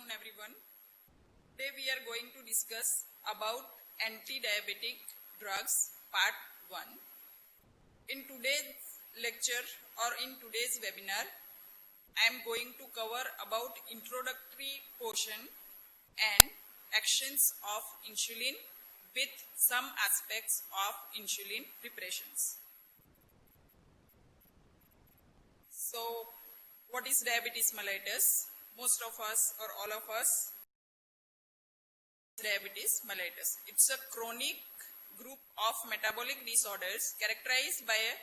afternoon everyone. Today we are going to discuss about anti-diabetic drugs part 1. In today's lecture or in today's webinar, I am going to cover about introductory portion and actions of insulin with some aspects of insulin preparations. So, what is diabetes mellitus? Most of us or all of us diabetes mellitus. It's a chronic group of metabolic disorders characterized by a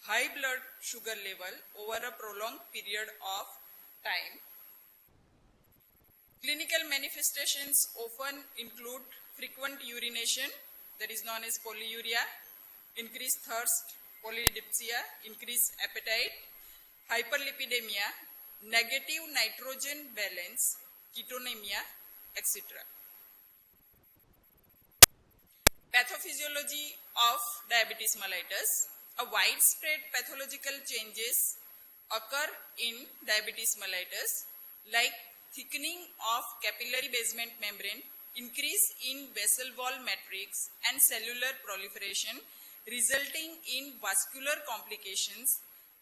high blood sugar level over a prolonged period of time. Clinical manifestations often include frequent urination, that is known as polyuria, increased thirst, polydipsia, increased appetite, hyperlipidemia, negative nitrogen balance, ketonemia, etc. Pathophysiology of diabetes mellitus. A widespread pathological changes occur in diabetes mellitus like thickening of capillary basement membrane, increase in vessel wall matrix and cellular proliferation resulting in vascular complications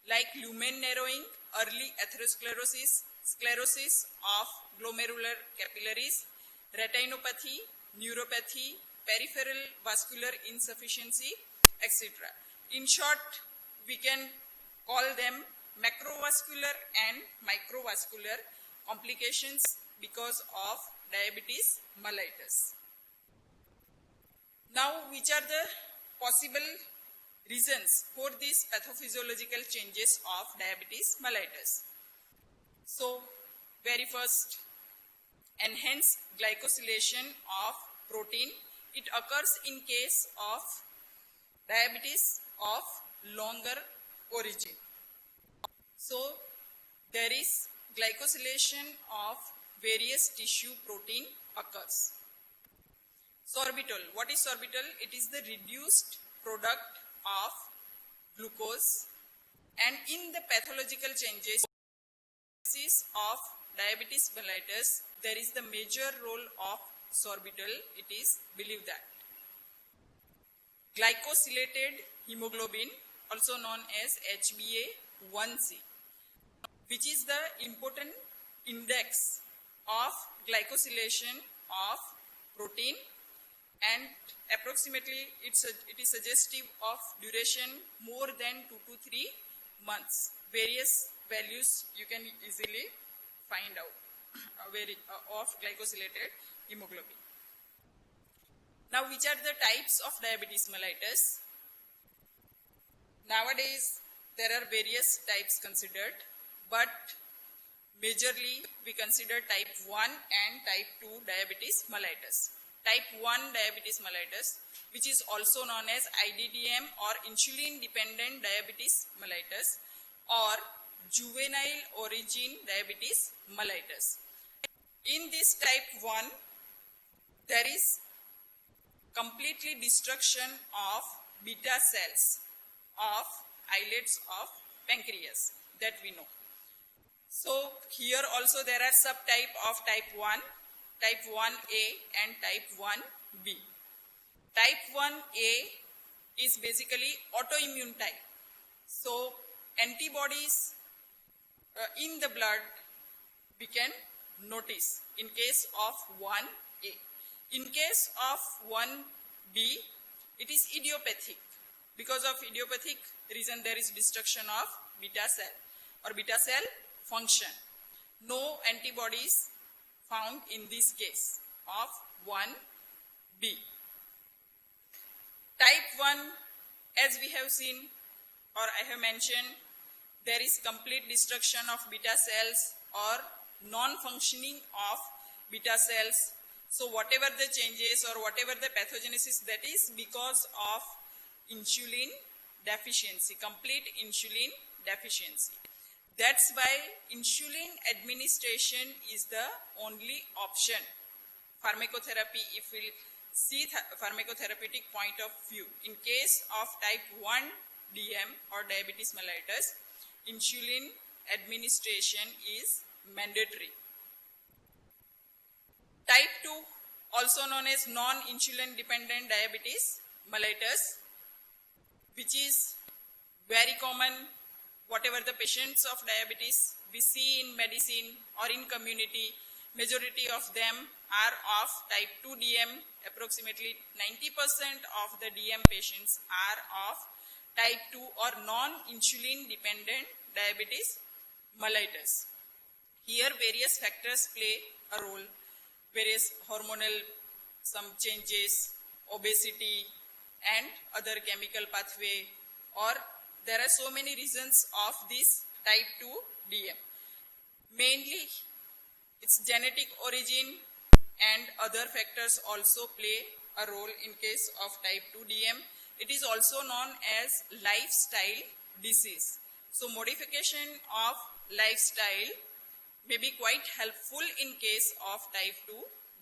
like lumen narrowing, early atherosclerosis, sclerosis of glomerular capillaries, retinopathy, neuropathy, peripheral vascular insufficiency, etc. In short, we can call them macrovascular and microvascular complications because of diabetes mellitus. Now, which are the possible reasons for these pathophysiological changes of diabetes mellitus? So, very first, enhanced glycosylation of protein. It occurs in case of diabetes of longer origin. So, there is glycosylation of various tissue protein occurs. Sorbitol. What is sorbitol? It is the reduced product of glucose, and in the pathological changes of diabetes mellitus, there is the major role of sorbitol, it is believed that. Glycosylated hemoglobin, also known as HbA1c, which is the important index of glycosylation of protein, and approximately it is suggestive of duration more than 2 to 3 months. Various values you can easily find out of glycosylated hemoglobin. Now, which are the types of diabetes mellitus? Nowadays, there are various types considered, but majorly we consider type 1 and type 2 diabetes mellitus. Type 1 diabetes mellitus, which is also known as IDDM or insulin-dependent diabetes mellitus, or juvenile origin diabetes mellitus. In this type 1, there is completely destruction of beta cells of islets of pancreas that we know. So, here also there are subtype of type 1, type 1A and type 1B. Type 1A is basically autoimmune type. So, antibodies in the blood we can notice in case of 1A. In case of 1B, it is idiopathic. Because of idiopathic reason, there is destruction of beta cell or beta cell function. No antibodies found in this case of 1B. Type 1, as we have seen or I have mentioned, there is complete destruction of beta cells or non-functioning of beta cells. So, whatever the changes or whatever the pathogenesis, that is because of insulin deficiency, complete insulin deficiency. That's why insulin administration is the only option. Pharmacotherapy, if we see pharmacotherapeutic point of view, in case of type 1 DM or diabetes mellitus, insulin administration is mandatory. Type 2, also known as non-insulin dependent diabetes mellitus, which is very common. Whatever the patients of diabetes we see in medicine or in community, majority of them are of type 2 DM. Approximately 90% of the DM patients are of type 2 or non-insulin dependent diabetes mellitus. Here various factors play a role, various hormonal some changes, obesity and other chemical pathway, or there are so many reasons of this type 2 DM. Mainly its genetic origin and other factors also play a role in case of type 2 DM. It is also known as lifestyle disease. So modification of lifestyle may be quite helpful in case of type 2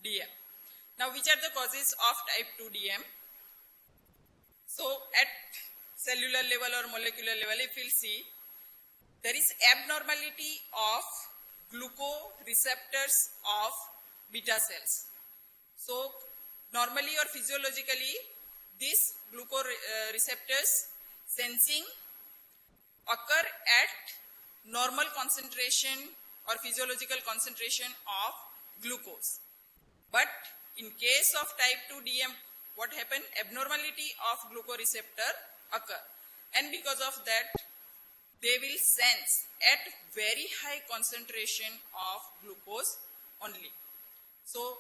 DM. Now, which are the causes of type 2 DM? So at cellular level or molecular level, if we'll see, there is abnormality of glucoreceptors of beta cells. So normally or physiologically, these glucoreceptors sensing occur at normal concentration or physiological concentration of glucose. But in case of type 2 DM, what happened? Abnormality of glucoreceptor occur, and because of that they will sense at very high concentration of glucose only. So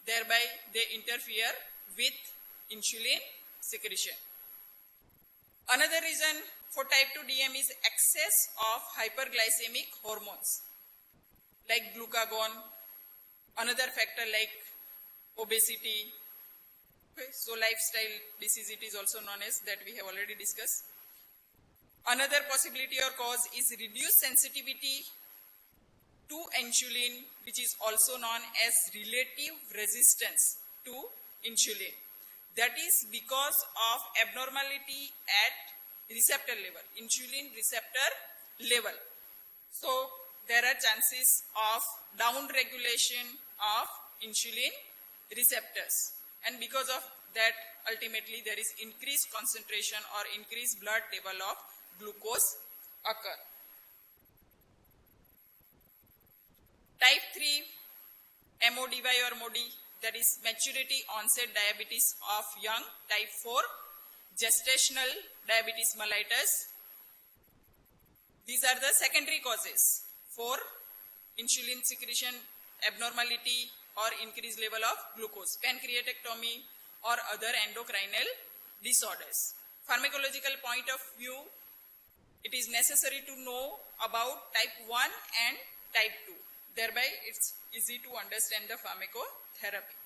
thereby they interfere with insulin secretion. Another reason for type 2 DM is excess of hyperglycemic hormones like glucagon, another factor like obesity. Okay, so lifestyle disease it is also known as, that we have already discussed. Another possibility or cause is reduced sensitivity to insulin, which is also known as relative resistance to insulin. That is because of abnormality at receptor level, insulin receptor level. So there are chances of down regulation of insulin receptors, and because of that ultimately there is increased concentration or increased blood level of glucose occur. Type 3 MODY or MODY, that is maturity onset diabetes of young. Type 4 gestational diabetes mellitus. These are the secondary causes for insulin secretion abnormality or increased level of glucose, pancreatectomy or other endocrinal disorders. Pharmacological point of view, it is necessary to know about type 1 and type 2. Thereby it's easy to understand the pharmacotherapy.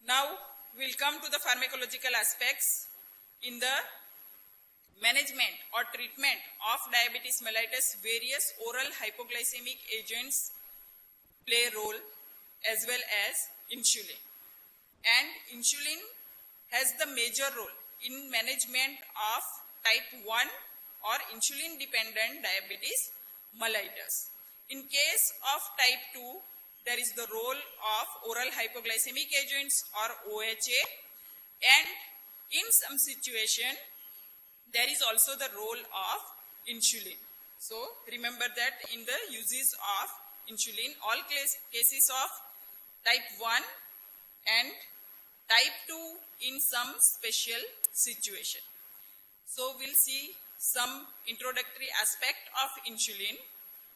Now we'll come to the pharmacological aspects. In the management or treatment of diabetes mellitus, various oral hypoglycemic agents play a role as well as insulin. And insulin has the major role in management of type 1 or insulin dependent diabetes mellitus. In case of type 2, there is the role of oral hypoglycemic agents or OHA, and in some situation there is also the role of insulin. So remember that in the uses of insulin, all cases of type 1 and type 2 in some special situation. So we'll see some introductory aspect of insulin.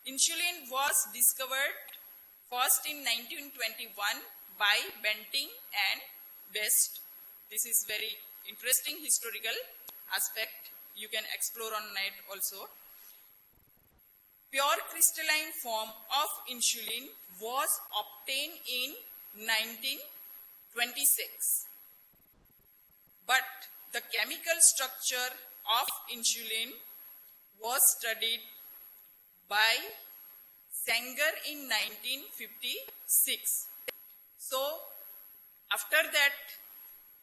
Insulin was discovered first in 1921 by Banting and Best. This is very interesting historical aspect. You can explore on net also. Pure crystalline form of insulin was obtained in 1926. But the chemical structure of insulin was studied by Sanger in 1956. So after that,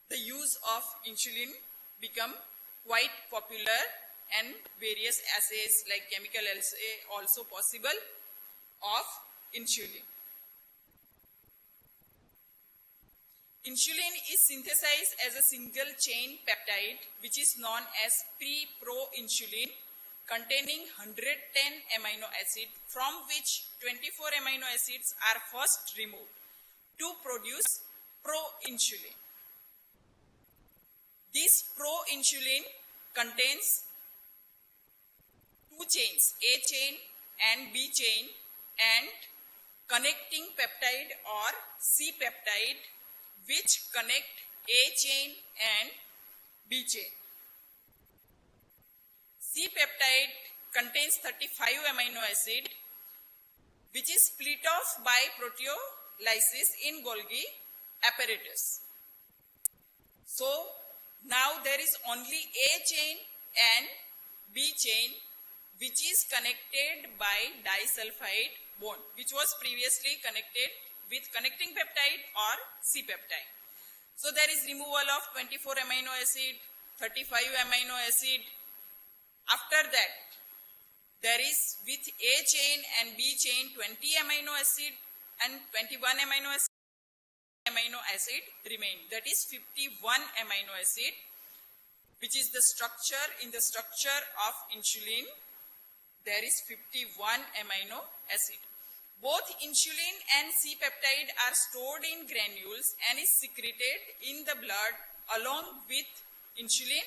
the use of insulin become quite popular and various assays like chemical assay also possible of insulin. Insulin is synthesized as a single chain peptide which is known as pre-proinsulin containing 110 amino acid from which 24 amino acids are first removed to produce proinsulin. This proinsulin contains two chains, A chain and B chain, and connecting peptide or C peptide which connect A chain and B chain. C peptide contains 35 amino acid which is split off by proteolysis in Golgi apparatus. So now there is only A chain and B chain which is connected by disulfide bond, which was previously connected with connecting peptide or C peptide. So there is removal of 24 amino acid, 35 amino acid. After that, there is with A chain and B chain 20 amino acid and 21 amino acid remain. That is 51 amino acid, which is the structure. In the structure of insulin, there is 51 amino acid. Both insulin and C-peptide are stored in granules and is secreted in the blood along with insulin.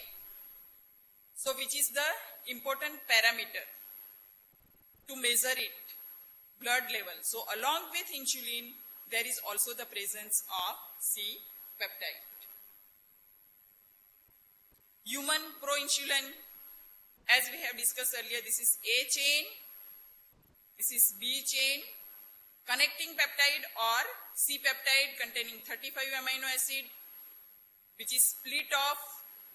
So which is the important parameter to measure it, blood level. So along with insulin, there is also the presence of C-peptide. Human proinsulin, as we have discussed earlier, this is A chain, this is B chain, connecting peptide or C-peptide containing 35 amino acid, which is split off,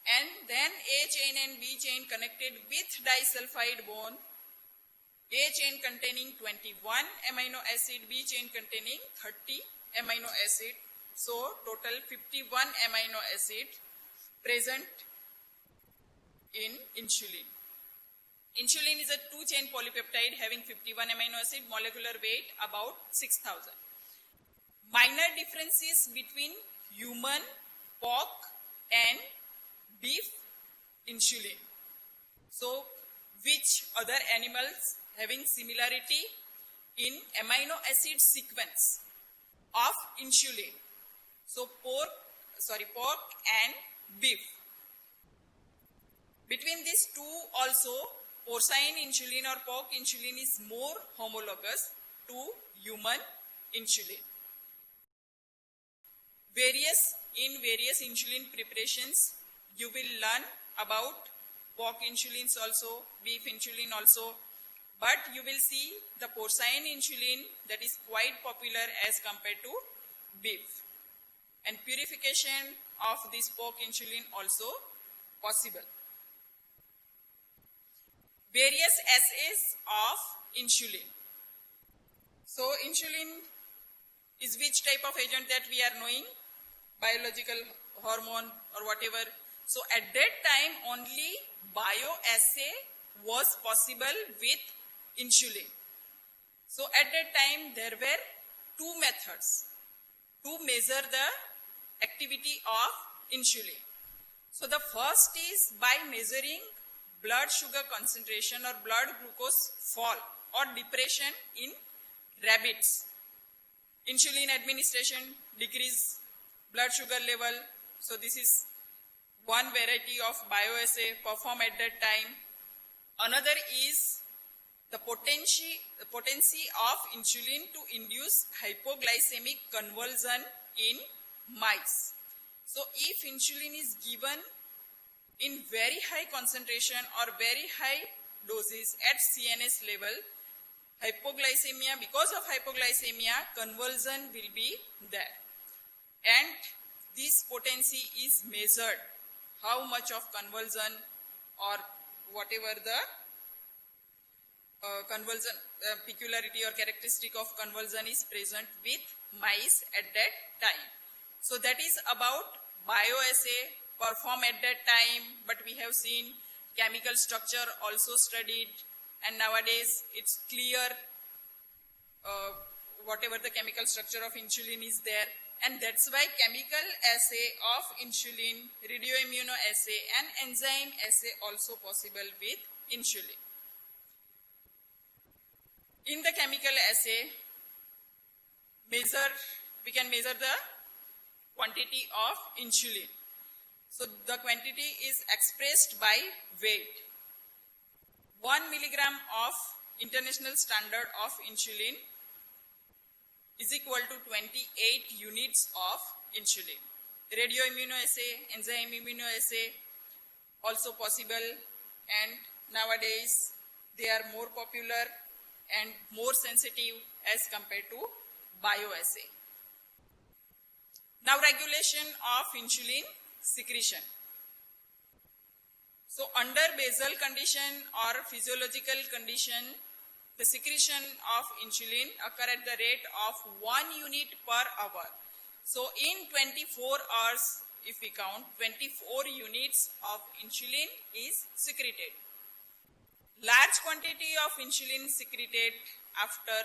and then A chain and B chain connected with disulfide bond, A chain containing 21 amino acid, B chain containing 30 amino acid. So total 51 amino acid present in insulin. Insulin is a two-chain polypeptide having 51 amino acid, molecular weight about 6,000. Minor differences between human, pork and beef insulin. So, which other animals having similarity in amino acid sequence of insulin? So, pork and beef. Between these two also, porcine insulin or pork insulin is more homologous to human insulin. In various insulin preparations, you will learn about pork insulins also, beef insulin also, but you will see the porcine insulin that is quite popular as compared to beef. And purification of this pork insulin also possible. Various assays of insulin. So insulin is which type of agent that we are knowing? Biological hormone or whatever. So at that time only bioassay was possible with insulin. So at that time there were two methods to measure the activity of insulin. So the first is by measuring blood sugar concentration or blood glucose fall or depression in rabbits. Insulin administration decrease blood sugar level. So this is one variety of bioassay performed at that time. Another is the potency of insulin to induce hypoglycemic convulsion in mice. So if insulin is given in very high concentration or very high doses at CNS level, hypoglycemia, because of hypoglycemia, convulsion will be there. And this potency is measured, how much of convulsion or whatever the convulsion, peculiarity or characteristic of convulsion is present with mice at that time. So that is about bioassay performed at that time, but we have seen chemical structure also studied, and nowadays it's clear whatever the chemical structure of insulin is there, And that's why chemical assay of insulin, radioimmunoassay and enzyme assay also possible with insulin. In the chemical assay, we can measure the quantity of insulin. So the quantity is expressed by weight. 1 milligram of international standard of insulin is equal to 28 units of insulin. Radioimmunoassay, enzyme immunoassay also possible, and nowadays they are more popular and more sensitive as compared to bioassay. Now, regulation of insulin secretion. So under basal condition or physiological condition, the secretion of insulin occur at the rate of 1 unit per hour. So in 24 hours, if we count, 24 units of insulin is secreted. Large quantity of insulin secreted after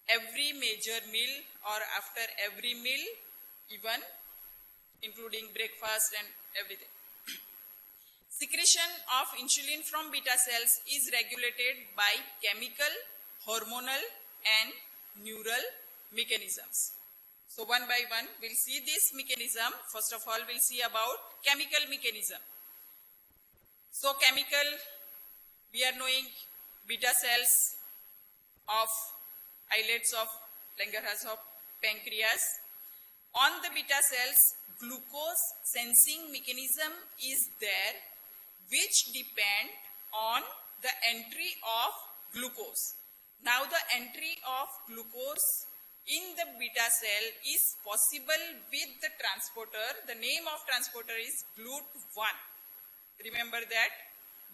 every major meal or after every meal, even including breakfast and everything. Secretion of insulin from beta cells is regulated by chemical, hormonal and neural mechanisms. So one by one we'll see this mechanism. First of all, we'll see about chemical mechanism. So chemical, we are knowing beta cells of islets of Langerhans of pancreas. On the beta cells, glucose sensing mechanism is there, which depend on the entry of glucose. Now the entry of glucose in the beta cell is possible with the transporter. The name of transporter is GLUT1. Remember that,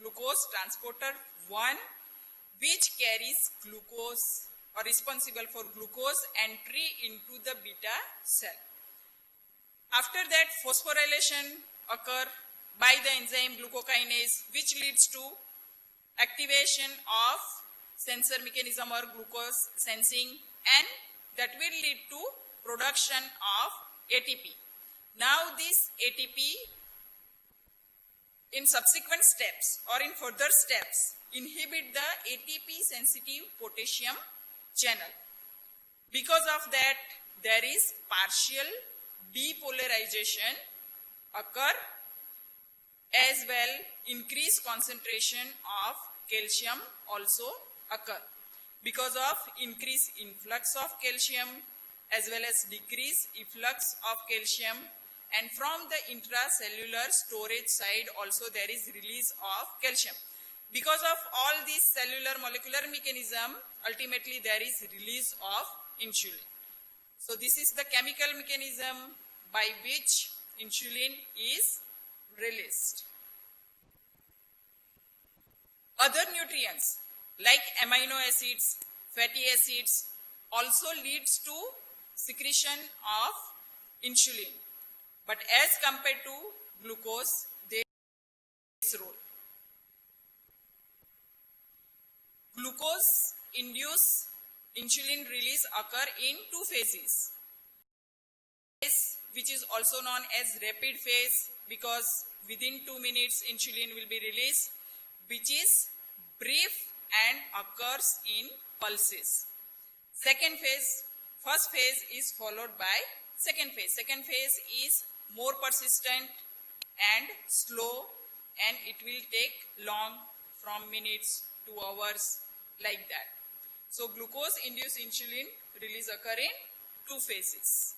glucose transporter 1, which carries glucose or responsible for glucose entry into the beta cell. After that, phosphorylation occur by the enzyme glucokinase, which leads to activation of sensor mechanism or glucose sensing, and that will lead to production of ATP. Now this ATP in subsequent steps or in further steps inhibit the ATP sensitive potassium channel. Because of that, there is partial depolarization occur, as well increased concentration of calcium also occur. Because of increased influx of calcium as well as decreased efflux of calcium, and from the intracellular storage side also there is release of calcium. Because of all these cellular molecular mechanism, ultimately there is release of insulin. So this is the chemical mechanism by which insulin is released. Other nutrients like amino acids, fatty acids also leads to secretion of insulin. But as compared to glucose, they play this role. Glucose induced insulin release occur in two phases. Which is also known as rapid phase, because within 2 minutes insulin will be released, which is brief and occurs in pulses. Second phase, first phase is followed by second phase. Second phase is more persistent and slow, and it will take long, from minutes to hours, like that. So glucose induced insulin release occur in two phases.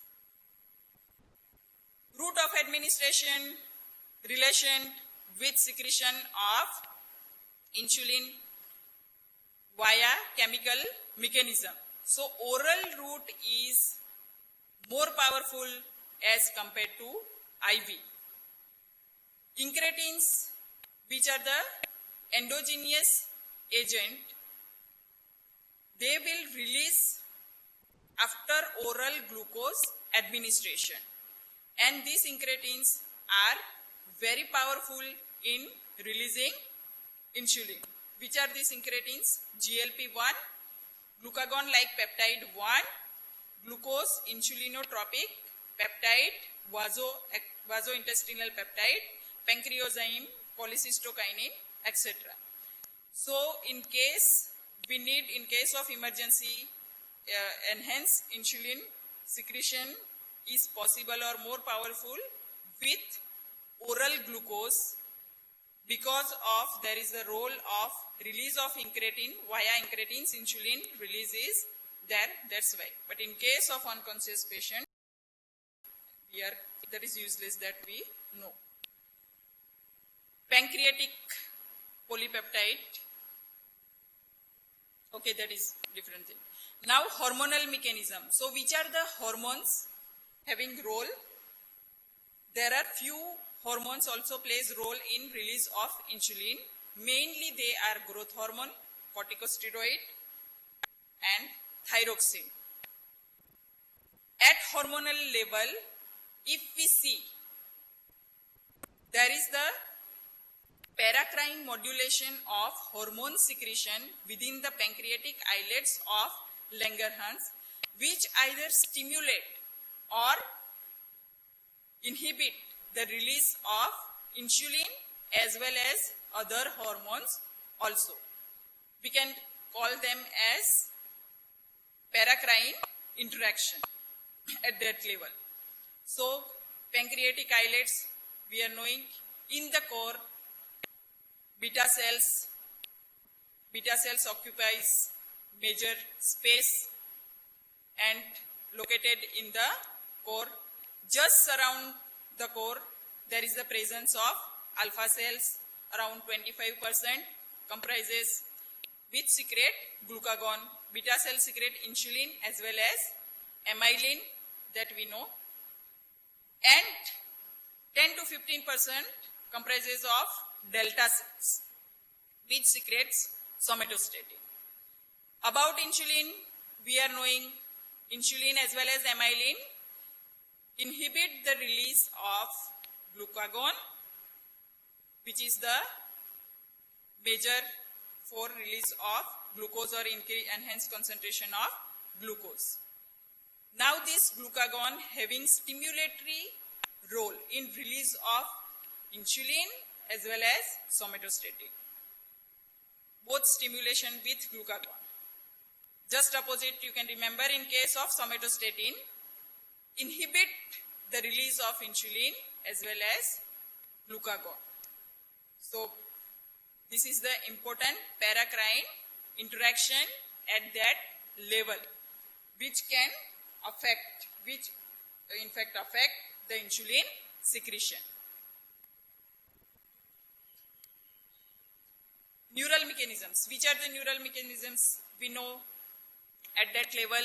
Route of administration, relation with secretion of insulin via chemical mechanism. So oral route is more powerful as compared to IV. Incretins, which are the endogenous agent, they will release after oral glucose administration. And these incretins are very powerful in releasing insulin. Which are these incretins? GLP-1, glucagon-like peptide 1, glucose insulinotropic peptide, vasointestinal peptide, pancreozyme, cholecystokinin, etc. So in case of emergency, enhanced insulin secretion is possible or more powerful with oral glucose, because of there is a role of release of incretin via incretins, insulin release is there, that's why. But in case of unconscious patient, here that is useless, that we know. Pancreatic polypeptide, okay, that is different thing. Now hormonal mechanism. So which are the hormones having role? There are few hormones also plays role in release of insulin. Mainly they are growth hormone, corticosteroid and thyroxine. At hormonal level, if we see, there is the paracrine modulation of hormone secretion within the pancreatic islets of Langerhans, which either stimulate or inhibit the release of insulin as well as other hormones also. We can call them as paracrine interaction at that level. So pancreatic islets, we are knowing, in the core beta cells occupies major space and located in the core. Just around the core there is the presence of alpha cells, around 25% comprises, which secrete glucagon. Beta cells secrete insulin as well as amylin, that we know, and 10 to 15% comprises of delta cells, which secretes somatostatin. About insulin, we are knowing insulin as well as amylin inhibit the release of glucagon, which is the major for release of glucose or enhanced concentration of glucose. Now this glucagon having stimulatory role in release of insulin as well as somatostatin. Both stimulation with glucagon. Just opposite, you can remember, in case of somatostatin, inhibit the release of insulin as well as glucagon. So this is the important paracrine interaction at that level, which can affect, affect the insulin secretion. Neural mechanisms. Which are the neural mechanisms? We know at that level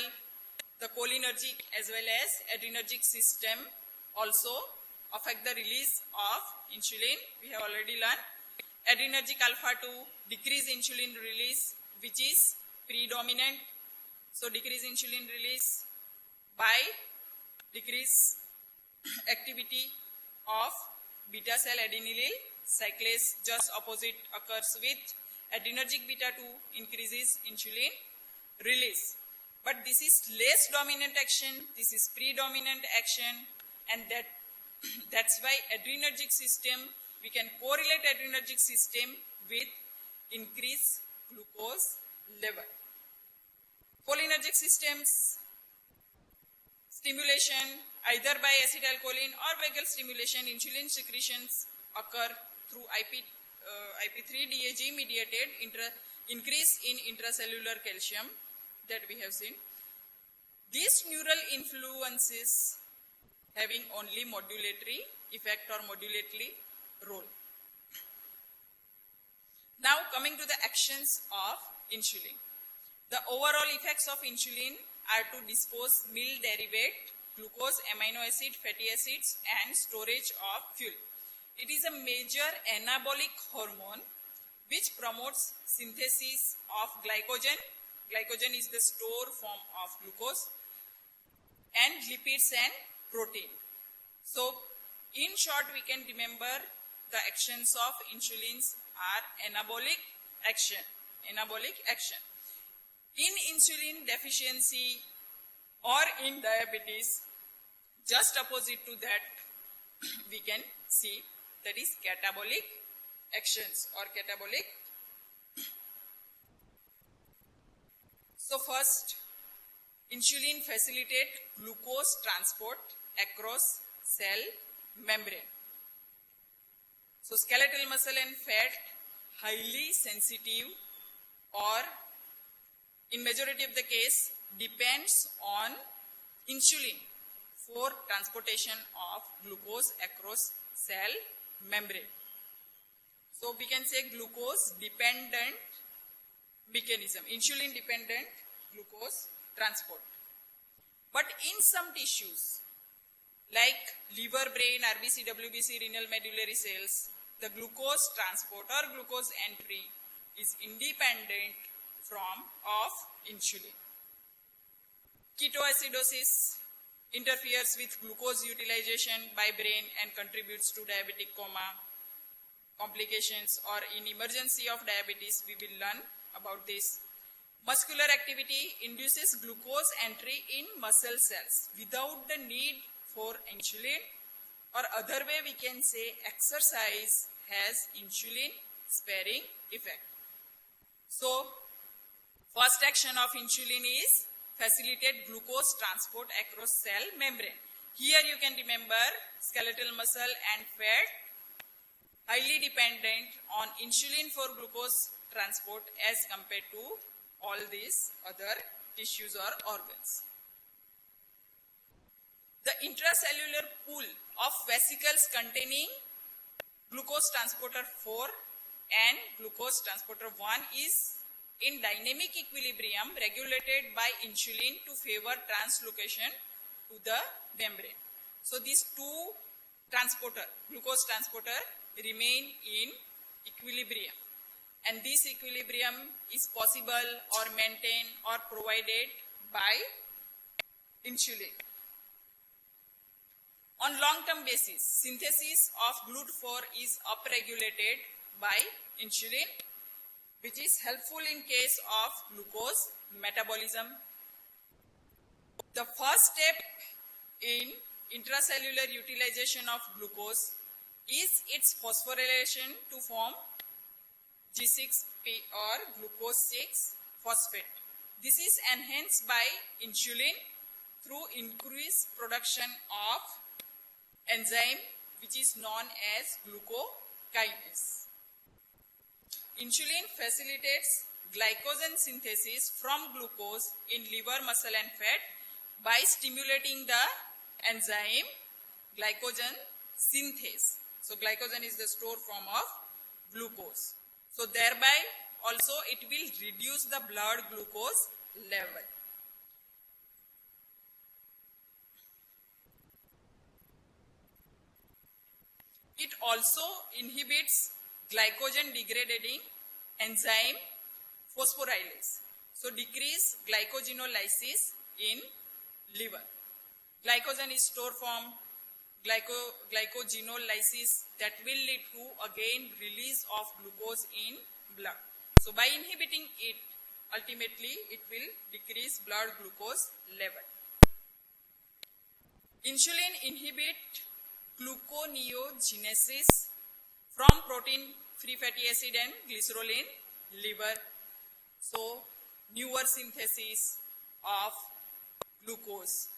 the cholinergic as well as adrenergic system also affect the release of insulin. We have already learned. Adrenergic alpha 2 decrease insulin release, which is predominant. So decrease insulin release by decrease activity of beta cell adenylyl cyclase. Just opposite occurs with adrenergic beta 2 increases insulin release. But this is less dominant action, this is predominant action, and that's why adrenergic system, we can correlate adrenergic system with increased glucose level. Cholinergic systems stimulation either by acetylcholine or vagal stimulation, insulin secretions occur through IP3-DAG mediated increase in intracellular calcium that we have seen. These neural influences having only modulatory effect or modulatory role. Now coming to the actions of insulin. The overall effects of insulin are to dispose meal derivate, glucose, amino acid, fatty acids and storage of fuel. It is a major anabolic hormone which promotes synthesis of glycogen. Glycogen is the store form of glucose, and lipids and protein. So in short, we can remember the actions of insulins are anabolic action. In insulin deficiency, Or in diabetes, just opposite to that, we can see that is catabolic actions or catabolic. So first, insulin facilitate glucose transport across cell membrane. So skeletal muscle and fat highly sensitive, or in majority of the case depends on insulin for transportation of glucose across cell membrane. So we can say glucose dependent mechanism, insulin dependent glucose transport. But in some tissues like liver, brain, RBC, WBC, renal, medullary cells, the glucose transport or glucose entry is independent of insulin. Ketoacidosis interferes with glucose utilization by brain and contributes to diabetic coma, complications, or in emergency of diabetes, we will learn about this. Muscular activity induces glucose entry in muscle cells without the need for insulin, or other way we can say exercise has insulin sparing effect. So first action of insulin is facilitate glucose transport across cell membrane. Here you can remember skeletal muscle and fat highly dependent on insulin for glucose transport as compared to all these other tissues or organs. The intracellular pool of vesicles containing glucose transporter 4 and glucose transporter 1 is in dynamic equilibrium regulated by insulin to favor translocation to the membrane. So these two glucose transporter remain in equilibrium, and this equilibrium is possible or maintained or provided by insulin. On long-term basis, synthesis of GLUT4 is upregulated by insulin, which is helpful in case of glucose metabolism. The first step in intracellular utilization of glucose is its phosphorylation to form G6P or glucose 6 phosphate. This is enhanced by insulin through increased production of enzyme which is known as glucokinase. Insulin facilitates glycogen synthesis from glucose in liver, muscle and fat by stimulating the enzyme glycogen synthase. So glycogen is the stored form of glucose. So thereby also it will reduce the blood glucose level. It also inhibits glycogen degrading enzyme phosphorylase. So decrease glycogenolysis in liver. Glycogen is stored from glycogenolysis that will lead to again release of glucose in blood. So by inhibiting it, ultimately it will decrease blood glucose level. Insulin inhibits gluconeogenesis from protein free fatty acid and glycerol in liver. So newer synthesis of glucose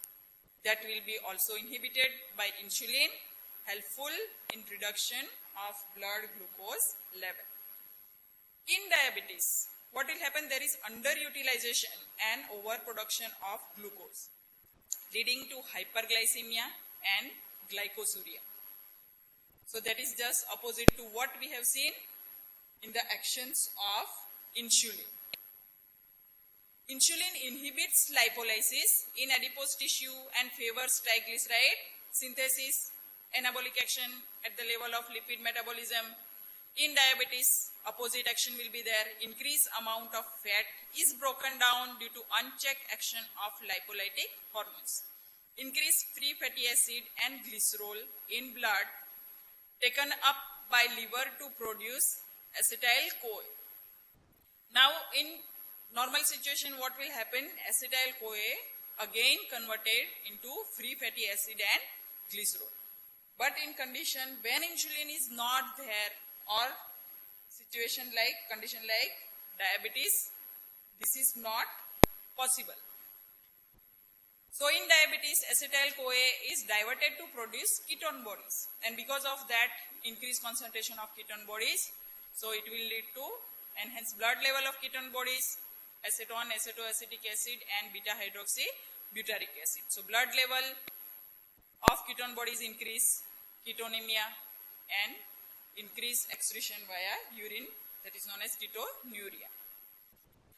that will be also inhibited by insulin, helpful in reduction of blood glucose level. In diabetes, what will happen? There is underutilization and overproduction of glucose, leading to hyperglycemia and glycosuria. So that is just opposite to what we have seen in the actions of insulin. Insulin inhibits lipolysis in adipose tissue and favors triglyceride synthesis, anabolic action at the level of lipid metabolism. In diabetes, opposite action will be there. Increased amount of fat is broken down due to unchecked action of lipolytic hormones. Increased free fatty acid and glycerol in blood taken up by liver to produce acetyl-CoA. Now in normal situation, what will happen? Acetyl-CoA again converted into free fatty acid and glycerol. But in condition when insulin is not there or condition like diabetes, this is not possible. So in diabetes, acetyl-CoA is diverted to produce ketone bodies, and because of that increased concentration of ketone bodies, so it will lead to enhanced blood level of ketone bodies, acetone, acetoacetic acid and beta hydroxy butyric acid. So blood level of ketone bodies increase, ketonemia, and increase excretion via urine, that is known as ketonuria.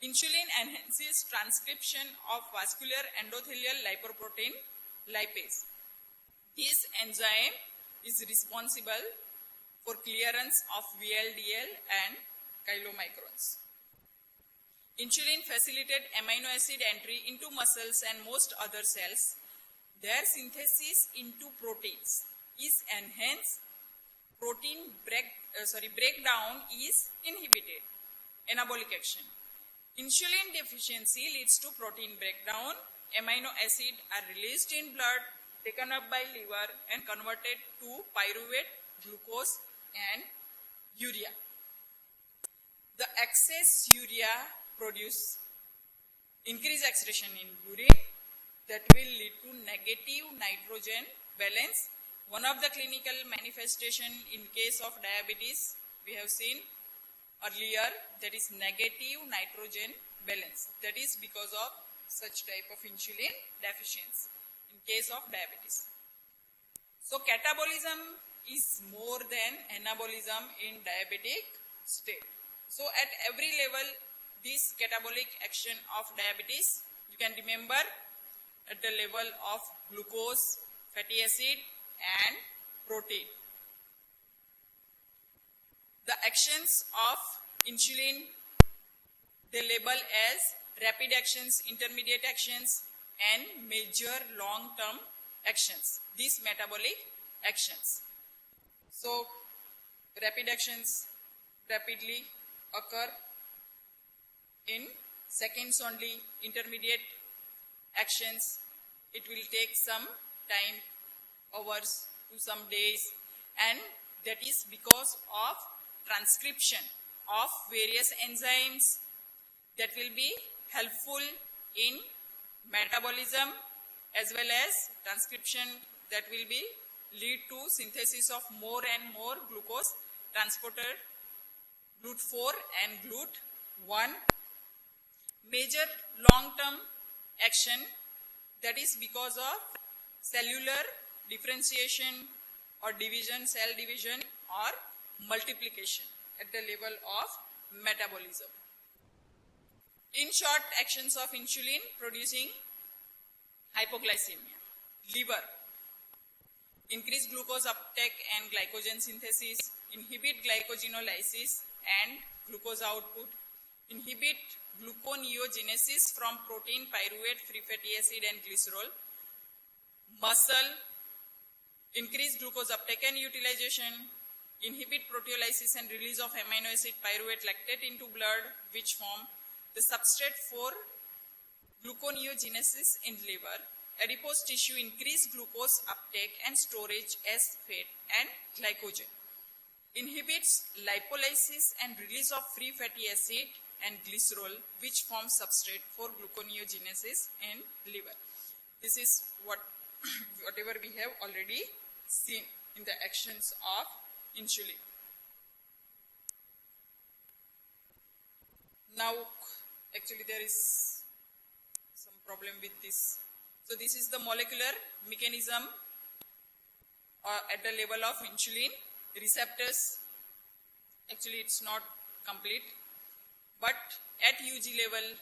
Insulin enhances transcription of vascular endothelial lipoprotein lipase. This enzyme is responsible for clearance of VLDL and chylomicrons. Insulin facilitates amino acid entry into muscles and most other cells. Their synthesis into proteins is enhanced. Protein breakdown is inhibited. Anabolic action. Insulin deficiency leads to protein breakdown. Amino acid are released in blood, taken up by liver and converted to pyruvate, glucose and urea. The excess urea produce increased excretion in urine that will lead to negative nitrogen balance. One of the clinical manifestation in case of diabetes we have seen earlier, that is negative nitrogen balance. That is because of such type of insulin deficiency in case of diabetes. So catabolism is more than anabolism in diabetic state. So at every level, this catabolic action of diabetes, you can remember at the level of glucose, fatty acid and protein. The actions of insulin, they label as rapid actions, intermediate actions and major long-term actions. These metabolic actions. So rapid actions rapidly occur in seconds only. Intermediate actions, it will take some time, hours to some days, and that is because of transcription of various enzymes that will be helpful in metabolism as well as transcription that will be lead to synthesis of more and more glucose transporter, GLUT4 and GLUT1. Major long-term action, that is because of cellular differentiation or division, cell division or multiplication at the level of metabolism. In short, actions of insulin producing hypoglycemia. Liver, increase glucose uptake and glycogen synthesis, inhibit glycogenolysis and glucose output, inhibit gluconeogenesis from protein, pyruvate, free fatty acid and glycerol. Muscle, increase glucose uptake and utilization, inhibit proteolysis and release of amino acid pyruvate lactate into blood, which form the substrate for gluconeogenesis in liver. Adipose tissue, increase glucose uptake and storage as fat and glycogen. Inhibits lipolysis and release of free fatty acid and glycerol, which form substrate for gluconeogenesis in liver. This is whatever we have already seen in the actions of insulin. Now, actually there is some problem with this. So this is the molecular mechanism at the level of insulin receptors. Actually it's not complete, but at UG level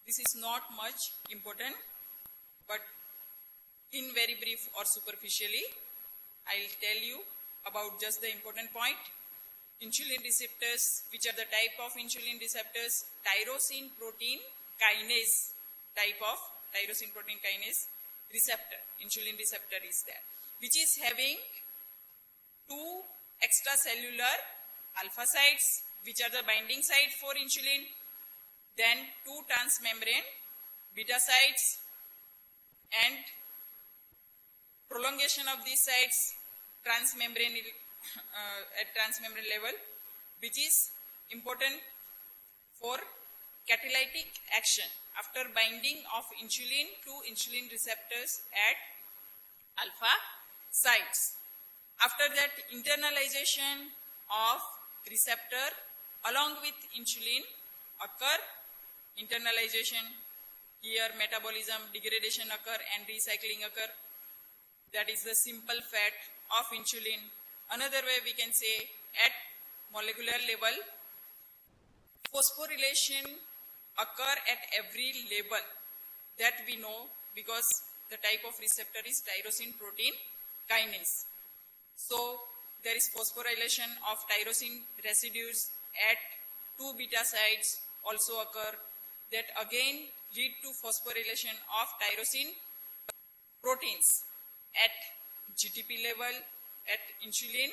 this is not much important, but in very brief or superficially I'll tell you about just the important point. Insulin receptors, which are the type of insulin receptors, tyrosine protein kinase type of tyrosine protein kinase receptor, insulin receptor is there, which is having two extracellular alpha sites, which are the binding site for insulin, then two transmembrane beta sites, and prolongation of these sites transmembrane at transmembrane level, which is important for catalytic action after binding of insulin to insulin receptors at alpha sites. After that, internalization of receptor along with insulin occur. Internalization, here metabolism, degradation occur and recycling occur. That is the simple fat of insulin. Another way we can say, at molecular level, phosphorylation occur at every level. That we know because the type of receptor is tyrosine protein kinase. So there is phosphorylation of tyrosine residues at 2 beta sites also occur, that again lead to phosphorylation of tyrosine proteins at GTP level, at insulin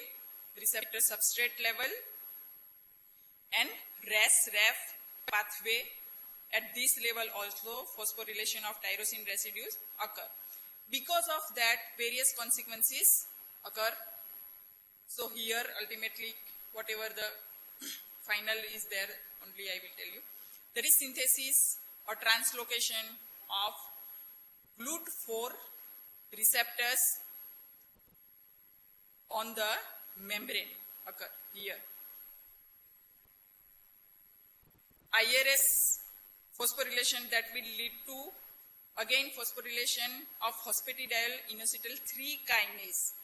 receptor substrate level, and RAS-RAF pathway. At this level also phosphorylation of tyrosine residues occur. Because of that, various consequences occur. So here ultimately whatever the final is there, only I will tell you. There is synthesis or translocation of GLUT4 receptors on the membrane occur here. IRS phosphorylation that will lead to again phosphorylation of phosphatidyl inositol 3 kinase,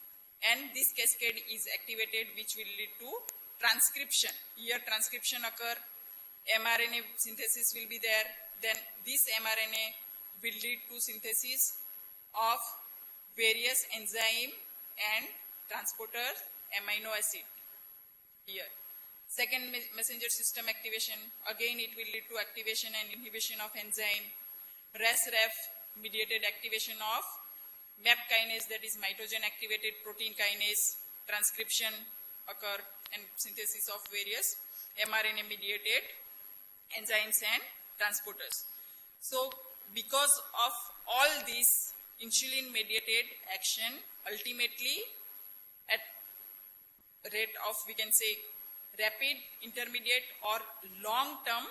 and this cascade is activated, which will lead to transcription. Here transcription occur, mRNA synthesis will be there, then this mRNA will lead to synthesis of various enzyme and transporter amino acid here. Second, messenger system activation, again it will lead to activation and inhibition of enzyme. RAS-RAF mediated activation of MAP kinase, that is mitogen activated protein kinase, transcription occur and synthesis of various mRNA mediated enzymes and transporters. So because of all this insulin mediated action, ultimately at rate of, we can say, rapid, intermediate or long term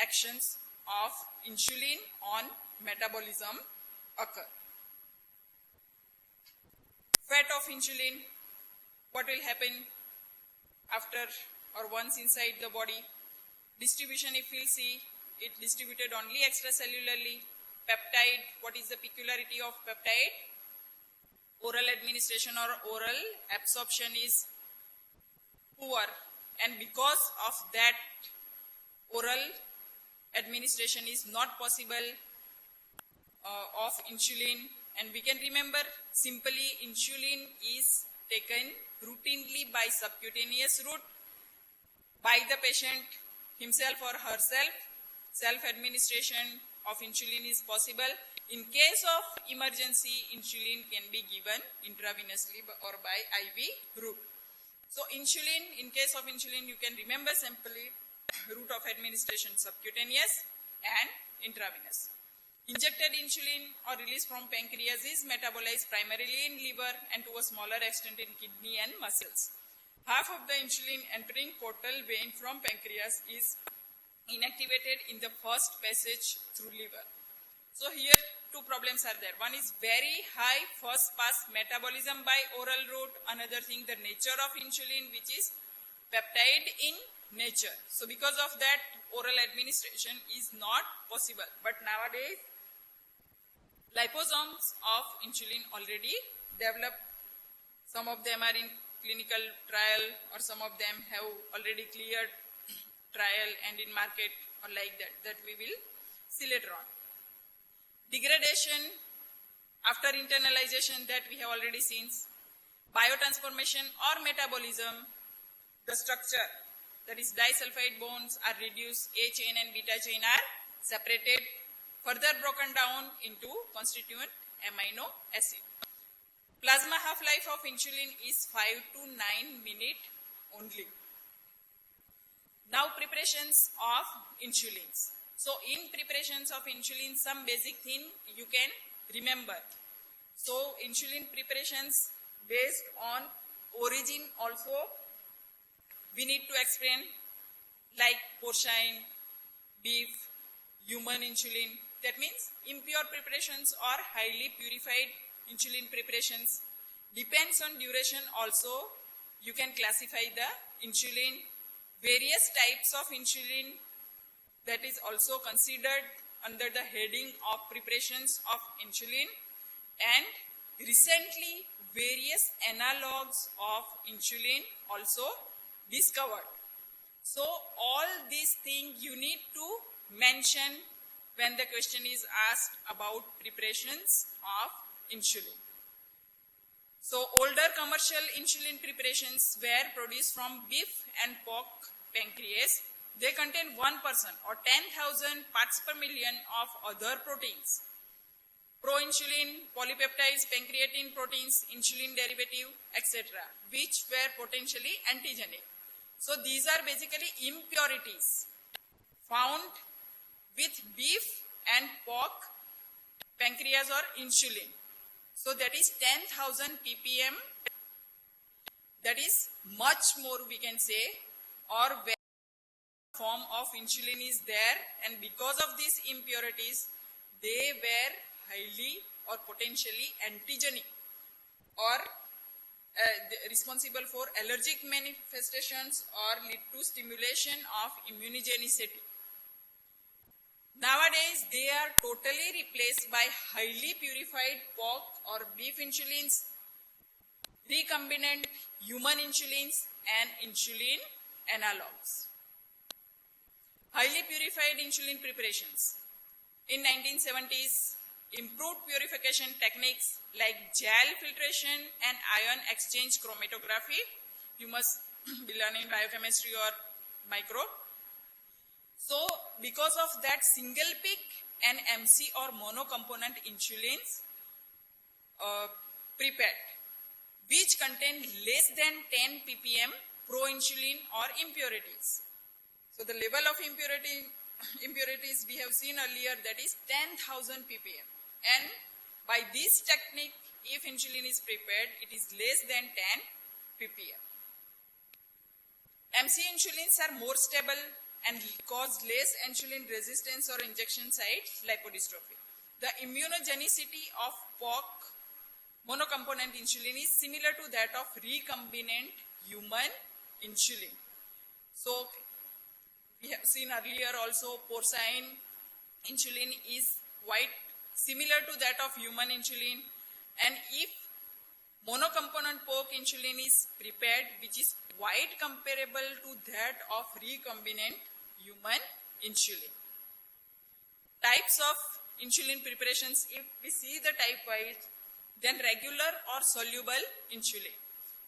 actions of insulin on metabolism occur. Fat of insulin, what will happen after or once inside the body? Distribution, if we see, it distributed only extracellularly. Peptide, what is the peculiarity of peptide? Oral administration or oral absorption is poor, and because of that oral administration is not possible of insulin. And we can remember simply, insulin is taken routinely by subcutaneous route by the patient himself or herself. Self-administration of insulin is possible. In case of emergency, insulin can be given intravenously or by IV route. So insulin, in case of insulin, you can remember simply route of administration subcutaneous and intravenous. Injected insulin or released from pancreas is metabolized primarily in liver and to a smaller extent in kidney and muscles. Half of the insulin entering portal vein from pancreas is inactivated in the first passage through liver. So here two problems are there. One is very high first pass metabolism by oral route. Another thing, the nature of insulin, which is peptide in nature. So because of that, oral administration is not possible. But nowadays, liposomes of insulin already developed. Some of them are in clinical trial, or some of them have already cleared trial and in market, or like that we will see later on. Degradation after internalization, that we have already seen. Biotransformation or metabolism, the structure, that is disulfide bonds are reduced, A chain and beta chain are separated, further broken down into constituent amino acid. Plasma half-life of insulin is 5 to 9 minutes only. Now preparations of insulins. So in preparations of insulin, some basic thing you can remember. So insulin preparations based on origin also we need to explain, like porcine, beef, human insulin. That means impure preparations or highly purified insulin preparations. Depends on duration also. You can classify the insulin. Various types of insulin that is also considered under the heading of preparations of insulin, and recently various analogues of insulin also discovered. So all these things you need to mention when the question is asked about preparations of insulin. So older commercial insulin preparations were produced from beef and pork pancreas. They contain 1% or 10,000 parts per million of other proteins. Proinsulin, polypeptides, pancreatin proteins, insulin derivative, etc., which were potentially antigenic. So these are basically impurities found with beef and pork pancreas or insulin. So that is 10,000 ppm. That is much more, we can say, or where form of insulin is there, and because of these impurities they were highly or potentially antigenic or responsible for allergic manifestations or lead to stimulation of immunogenicity. Nowadays, they are totally replaced by highly purified pork or beef insulins, recombinant human insulins, and insulin analogues. Highly purified insulin preparations. In 1970s, improved purification techniques like gel filtration and ion exchange chromatography. You must be learning biochemistry or micro. So because of that, single peak and MC or monocomponent insulins prepared, which contain less than 10 ppm proinsulin or impurities. So the level of impurities we have seen earlier, that is 10,000 ppm. And by this technique, if insulin is prepared, it is less than 10 ppm. MC insulins are more stable and cause less insulin resistance or injection site lipodystrophy. The immunogenicity of pork monocomponent insulin is similar to that of recombinant human insulin. So we have seen earlier also porcine insulin is quite similar to that of human insulin, and if monocomponent pork insulin is prepared, which is quite comparable to that of recombinant human insulin. Types of insulin preparations, if we see the type wise, then regular or soluble insulin.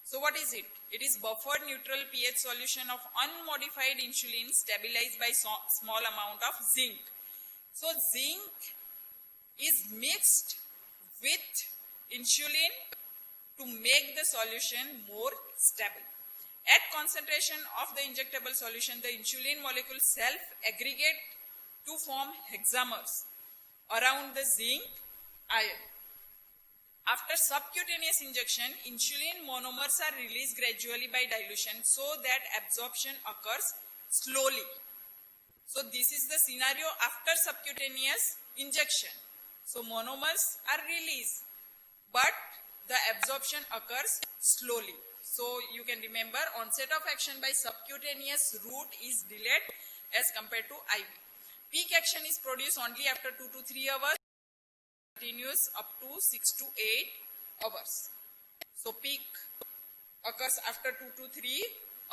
So what is it? It is buffered neutral pH solution of unmodified insulin stabilized by small amount of zinc. So zinc is mixed with insulin to make the solution more stable. At concentration of the injectable solution, the insulin molecule self-aggregate to form hexamers around the zinc ion. After subcutaneous injection, insulin monomers are released gradually by dilution so that absorption occurs slowly. So this is the scenario after subcutaneous injection. So monomers are released, but the absorption occurs slowly. So you can remember, onset of action by subcutaneous route is delayed as compared to IV. Peak action is produced only after 2 to 3 hours, continues up to 6 to 8 hours. So peak occurs after 2 to 3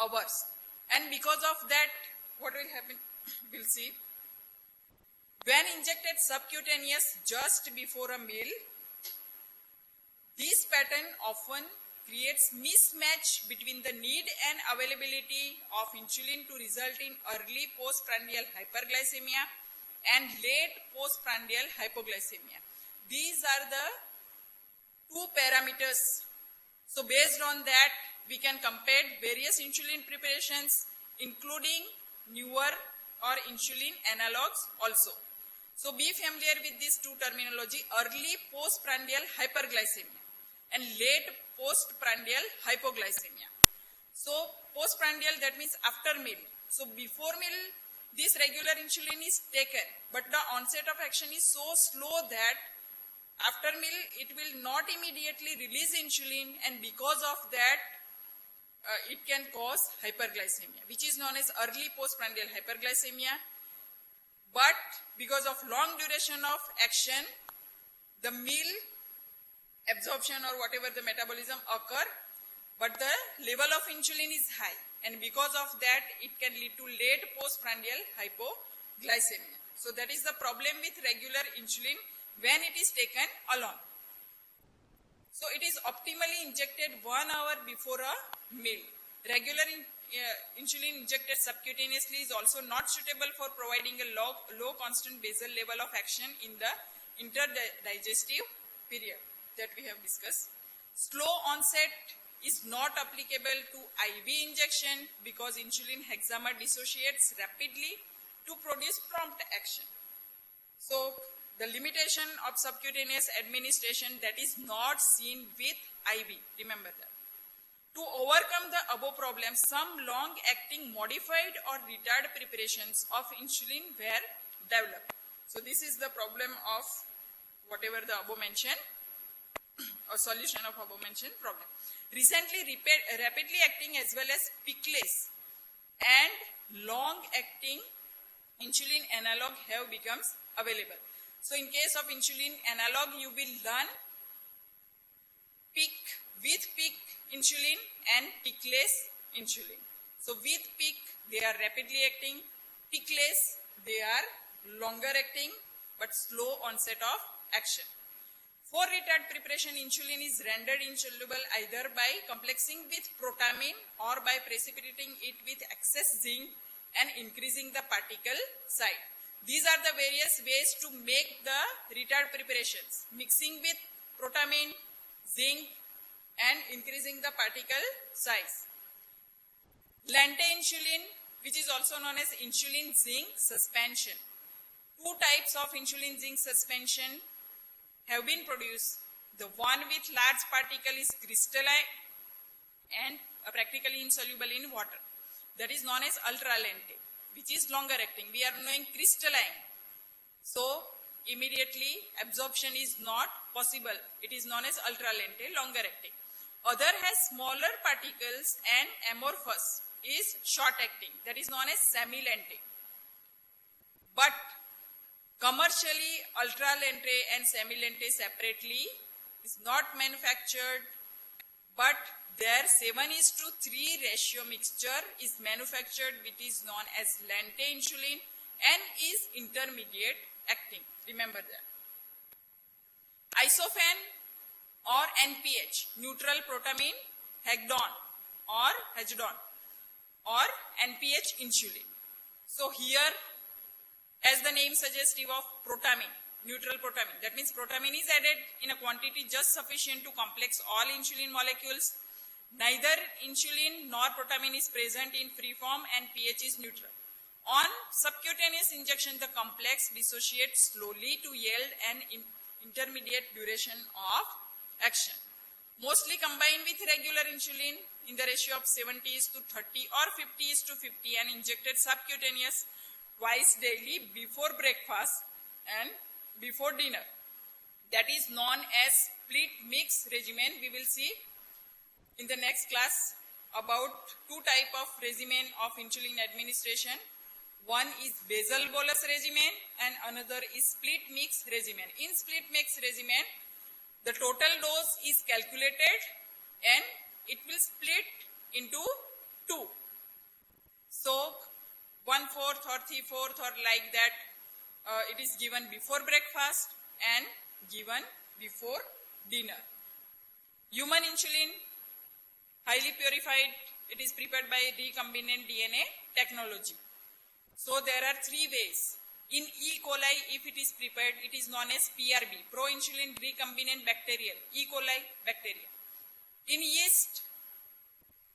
hours. And because of that, what will happen? We'll see. When injected subcutaneous just before a meal, this pattern often creates mismatch between the need and availability of insulin to result in early postprandial hyperglycemia and late postprandial hypoglycemia. These are the two parameters. So based on that, we can compare various insulin preparations, including newer or insulin analogues also. So be familiar with these two terminology, early postprandial hyperglycemia and late postprandial hypoglycemia. So postprandial, that means after meal. So before meal, this regular insulin is taken, but the onset of action is so slow that after meal it will not immediately release insulin, and because of that it can cause hyperglycemia, which is known as early postprandial hyperglycemia. But because of long duration of action, the meal absorption or whatever the metabolism occur, but the level of insulin is high, and because of that it can lead to late postprandial hypoglycemia. So that is the problem with regular insulin when it is taken alone. So it is optimally injected 1 hour before a meal. Regular insulin injected subcutaneously is also not suitable for providing a low constant basal level of action in the interdigestive period that we have discussed. Slow onset is not applicable to IV injection because insulin hexamer dissociates rapidly to produce prompt action. So the limitation of subcutaneous administration that is not seen with IV, remember that. To overcome the above problem, some long-acting modified or retired preparations of insulin were developed. So this is the problem of whatever the above mentioned, or solution of above mentioned problem. Recently, rapidly acting as well as pickless and long-acting insulin analog have become available. So in case of insulin analog, you will learn with peak insulin and pickless insulin. So with peak, they are rapidly acting. Pickless, they are longer acting but slow onset of action. For retired preparation, insulin is rendered insoluble either by complexing with protamine or by precipitating it with excess zinc and increasing the particle size. These are the various ways to make the retired preparations: mixing with protamine, zinc, and increasing the particle size. Lente insulin, which is also known as insulin zinc suspension. Two types of insulin zinc suspension have been produced. The one with large particle is crystalline and practically insoluble in water. That is known as ultra lente, which is longer acting. We are knowing crystalline. So immediately absorption is not possible. It is known as ultra lente, longer acting. Other has smaller particles and amorphous, is short acting. That is known as semi-lente. But commercially, ultra lente and semi-lente separately is not manufactured, but their 7:3 ratio mixture is manufactured, which is known as lente insulin and is intermediate acting. Remember that. Isofen or NPH, neutral protamine hagedon or NPH insulin. So here, as the name suggestive of protamine, neutral protamine, that means protamine is added in a quantity just sufficient to complex all insulin molecules. Neither insulin nor protamine is present in free form and pH is neutral. On subcutaneous injection, the complex dissociates slowly to yield an intermediate duration of action. Mostly combined with regular insulin in the ratio of 70:30 or 50:50 and injected subcutaneous twice daily before breakfast and before dinner. That is known as split mix regimen. We will see in the next class about two types of regimen of insulin administration. One is basal bolus regimen and another is split mix regimen. In split mix regimen, the total dose is calculated and it will split into two. So 1/4 or 3/4 or like that, it is given before breakfast and given before dinner. Human insulin, highly purified, it is prepared by recombinant DNA technology. So there are three ways. In E. coli, if it is prepared, it is known as PRB, proinsulin recombinant bacterial, E. coli bacteria. In yeast,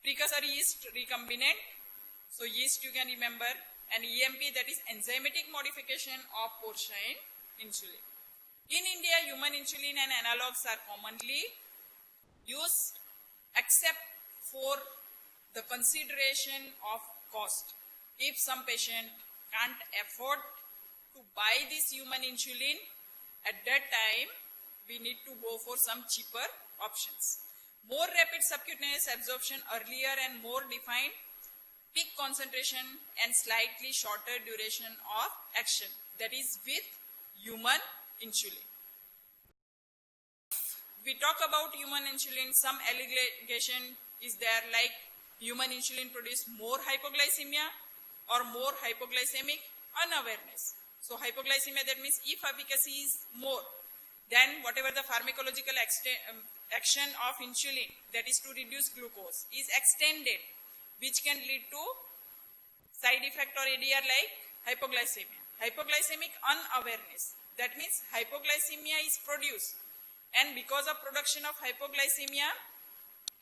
precursor yeast recombinant, so yeast you can remember, and EMP, that is enzymatic modification of porcine insulin. In India, human insulin and analogs are commonly used except for the consideration of cost. If some patient can't afford to buy this human insulin, at that time we need to go for some cheaper options. More rapid subcutaneous absorption earlier and more defined peak concentration and slightly shorter duration of action, that is with human insulin. We talk about human insulin, some allegation is there like human insulin produce more hypoglycemia or more hypoglycemic unawareness. So hypoglycemia, that means if efficacy is more, then whatever the pharmacological action of insulin, that is to reduce glucose, is extended, which can lead to side effect or ADR like hypoglycemia. Hypoglycemic unawareness, that means hypoglycemia is produced, and because of production of hypoglycemia,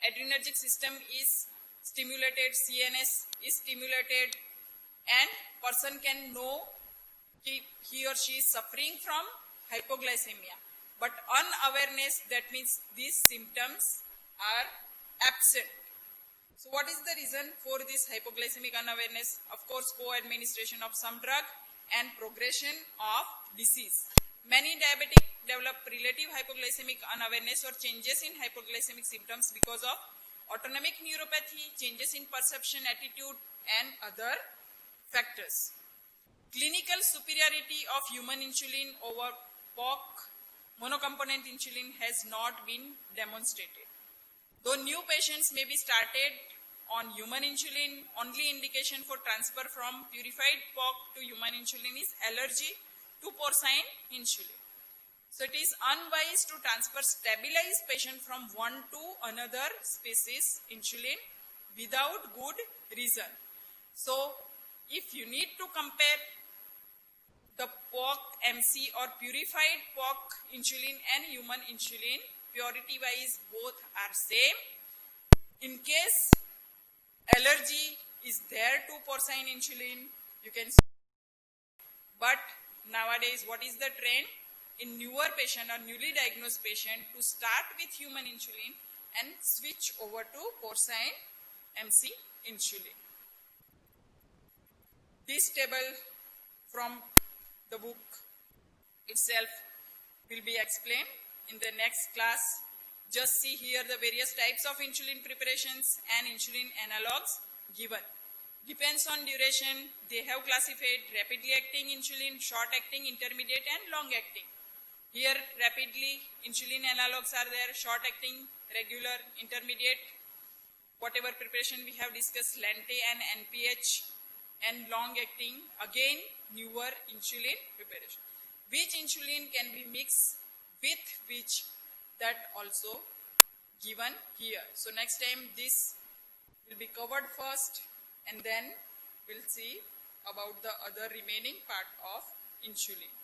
adrenergic system is stimulated, CNS is stimulated, and person can know he or she is suffering from hypoglycemia. But unawareness, that means these symptoms are absent. So what is the reason for this hypoglycemic unawareness? Of course, co-administration of some drug and progression of disease. Many diabetic develop relative hypoglycemic unawareness or changes in hypoglycemic symptoms because of autonomic neuropathy, changes in perception, attitude, and other factors. Clinical superiority of human insulin over POC monocomponent insulin has not been demonstrated. Though new patients may be started on human insulin, only indication for transfer from purified POC to human insulin is allergy to porcine insulin. So it is unwise to transfer stabilized patient from one to another species insulin without good reason. So if you need to compare the POC MC or purified POC insulin and human insulin, purity wise both are same. In case allergy is there to porcine insulin, you can see. But nowadays what is the trend? In newer patient or newly diagnosed patient to start with human insulin and switch over to porcine MC insulin. This table from the book itself will be explained in the next class. Just see here the various types of insulin preparations and insulin analogs given. Depends on duration, they have classified rapidly acting insulin, short acting, intermediate, and long acting. Here rapidly insulin analogs are there, short acting, regular, intermediate, whatever preparation we have discussed, Lente and NPH, and long acting, again newer insulin preparation. Which insulin can be mixed with which, that also given here. So next time this will be covered first, and then we'll see about the other remaining part of insulin.